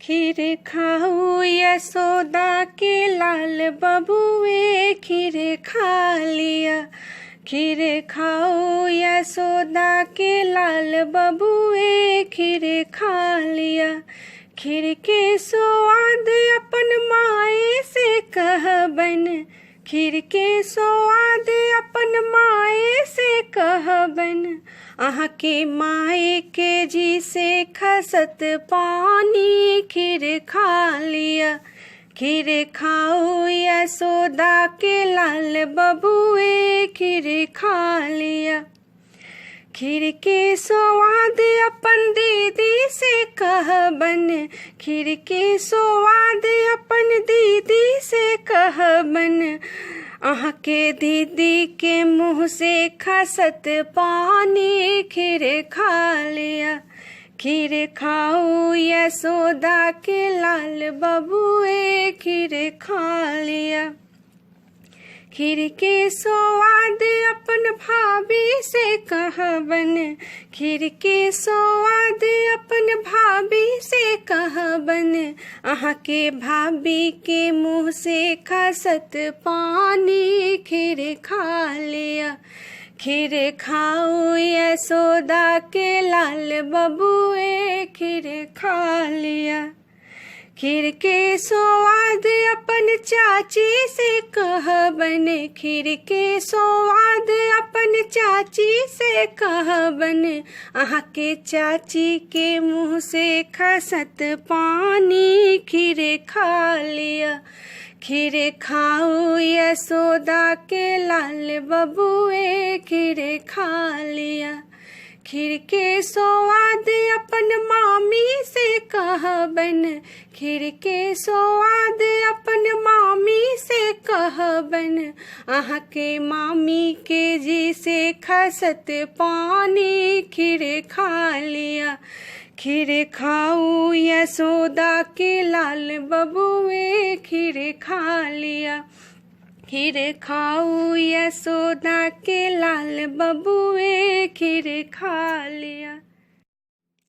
खीर खाऊ यशोदा के लाल बबुए खीर खा लिया। खीर खाओ यशोदा के लाल बबुए खीर खा लिया। खीर के स्वाद अपन माए से कहबन। खीर के स्वाद अपन माए से कहबन। अहाँ के माए के जी से खसत पानी खीर खा लिया। खीर खाओ यशोदा के लाल बबुए खीर खा लिया। खीर के स्वाद अपन दीदी से कहबन। खीर के स्वाद अपन दीदी से कहबन। अहाँ के दीदी के मुँह से खसत पानी खीर खा लिया। खीर खाओ यशोदा के लाल बबुए खीर खा लिया। खीर के स्वाद अपन भाभी से कहबन। खीर के स्वाद अपन भाभी से कहबन। अहाँ के भाभी के मुँह से खसत पानी खीर खा लिया। खीर खाओ यशोदा के लाल बबुए खीर खा लिया। खीर के स्वाद अपन चाची से कहबन। खीर के स्वाद अपन चाची से कहबन। अहाँ के चाची के मुँह से खसत पानी खीर खा लिया। खीर खाओ यशोदा के लाल बबुए खीर खा लिया। खीर के स्वाद अपन मामी से कहबन। खीर के स्वाद अपन मामी से कहबन। अहाँ के मामी के जी से खसत पानी खीर खा लिया। खीर खाओ यशोदा के लाल बबुए खीर खा लिया। खीर खाओ यशोदा के लाल बबुए खीर खा लिया।